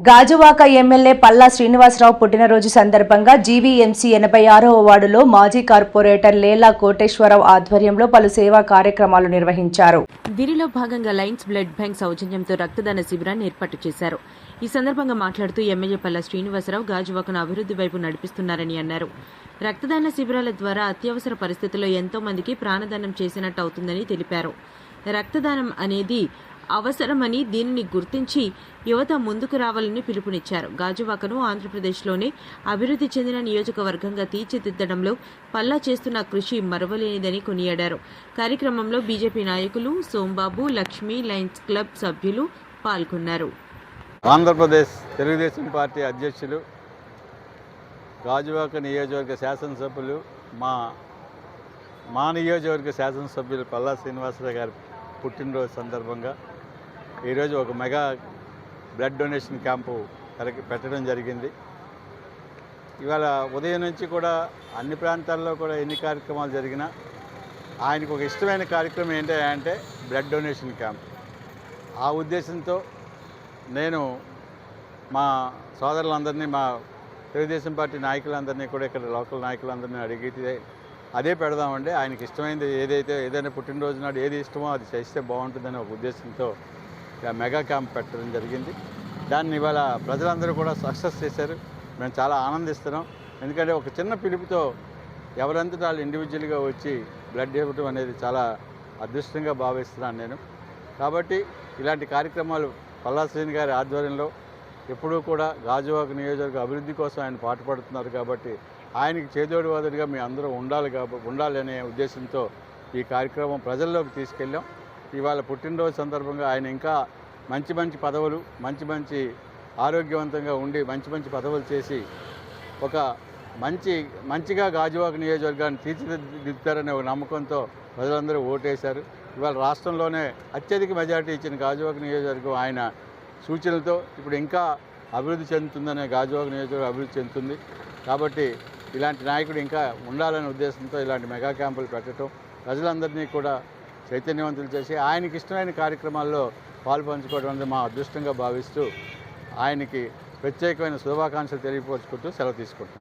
Gajuwaka MLA Palla Srinivasarao పుట్టినరోజు సందర్భంగా GVMC 86వ వార్డులో మాజీ కార్పొరేటర్ లేలా కోటేశ్వరరావు ఆధ్వర్యంలో పలు సేవా కార్యక్రమాలు నిర్వహించారు. దీనిలో భాగంగా లయన్స్ బ్లడ్ బ్యాంక్ సౌజన్యంతో రక్తదాన శిబిరాన్ని ఏర్పాటు చేశారు. ఈ సందర్భంగా మాట్లాడుతూ ఎమ్మెల్యే పల్లా శ్రీనివాసరావు గాజువాకను అభివృద్ధి వైపు నడిపిస్తున్నారని అన్నారు. రక్తదాన శిబిరాల ద్వారా అత్యవసర పరిస్థితుల్లో ఎంతో మందికి ప్రాణదానం చేసినట్టు అవుతుందని తెలిపారు. రక్తదానం అనేది అవసరమని దీనిని గుర్తించి యువత ముందుకు రావాలని పిలుపునిచ్చారు. గాజువాకను ఆంధ్రప్రదేశ్లోనే అభివృద్ధి చెందిన నియోజకవర్గంగా తీర్చిదిద్దడంలో పల్లా చేస్తున్న కృషి మరువలేనిదని కొనియాడారు. కార్యక్రమంలో బీజేపీ నాయకులు సోంబాబు, లక్ష్మి, లయన్స్ క్లబ్ సభ్యులు పాల్గొన్నారు. ఆంధ్రప్రదేశ్ తెలుగుదేశం పార్టీ అధ్యక్షులు, గాజువాక నియోజకవర్గ శాసనసభ్యులు, మా నియోజకవర్గ శాసనసభ్యులు పల్లా శ్రీనివాసరావు గారి పుట్టినరోజు సందర్భంగా ఈరోజు ఒక మెగా బ్లడ్ డొనేషన్ క్యాంపు పెట్టడం జరిగింది. ఇవాళ ఉదయం నుంచి కూడా అన్ని ప్రాంతాల్లో కూడా ఎన్ని కార్యక్రమాలు జరిగినా ఆయనకు ఒక ఇష్టమైన కార్యక్రమం ఏంటంటే బ్లడ్ డొనేషన్ క్యాంప్. ఆ ఉద్దేశంతో నేను మా సోదరులందరినీ, మా తెలుగుదేశం పార్టీ నాయకులందరినీ కూడా, ఇక్కడ లోకల్ నాయకులందరినీ అడిగితే అదే పెడదామండి, ఆయనకి ఇష్టమైనది ఏదైనా పుట్టినరోజు నాడు ఏది ఇష్టమో అది చేస్తే బాగుంటుందనే ఒక ఉద్దేశంతో మెగా క్యాంప్ పెట్టడం జరిగింది. దాన్ని ఇవాళ ప్రజలందరూ కూడా సక్సెస్ చేశారు. మేము చాలా ఆనందిస్తున్నాం. ఎందుకంటే ఒక చిన్న పిలుపుతో ఎవరంతా వాళ్ళు ఇండివిజువల్గా వచ్చి బ్లడ్ ఇవ్వడం అనేది చాలా అదృష్టంగా భావిస్తున్నాను నేను. కాబట్టి ఇలాంటి కార్యక్రమాలు పల్లా శ్రీని గారి ఆధ్వర్యంలో ఎప్పుడూ కూడా గాజువాక నియోజకవర్గ అభివృద్ధి కోసం ఆయన పాటుపడుతున్నారు. కాబట్టి ఆయనకి చేదోడు వాదుడిగా మీ అందరూ ఉండాలి అనే ఉద్దేశంతో ఈ కార్యక్రమం ప్రజల్లోకి తీసుకెళ్ళాం. ఇవాళ పుట్టినరోజు సందర్భంగా ఆయన ఇంకా మంచి పదవులు, మంచి ఆరోగ్యవంతంగా ఉండి మంచి పదవులు చేసి ఒక మంచిగా గాజువాక నియోజకవర్గాన్ని తీర్చిదిద్దుతారనే ఒక నమ్మకంతో ప్రజలందరూ ఓటేశారు. ఇవాళ రాష్ట్రంలోనే అత్యధిక మెజార్టీ ఇచ్చిన గాజువాక నియోజకవర్గం ఆయన సూచనలతో ఇప్పుడు ఇంకా అభివృద్ధి చెందుతుందనే గాజువాక నియోజకవర్గం అభివృద్ధి చెందుతుంది. కాబట్టి ఇలాంటి నాయకుడు ఇంకా ఉండాలనే ఉద్దేశంతో ఇలాంటి మెగా క్యాంపులు పెట్టడం, ప్రజలందరినీ కూడా చైతన్యవంతులు చేసి ఆయనకి ఇష్టమైన కార్యక్రమాల్లో పాల్పంచుకోవడం అనేది మా అదృష్టంగా భావిస్తూ ఆయనకి ప్రత్యేకమైన శుభాకాంక్షలు తెలియపరుచుకుంటూ సెలవు తీసుకుంటాం.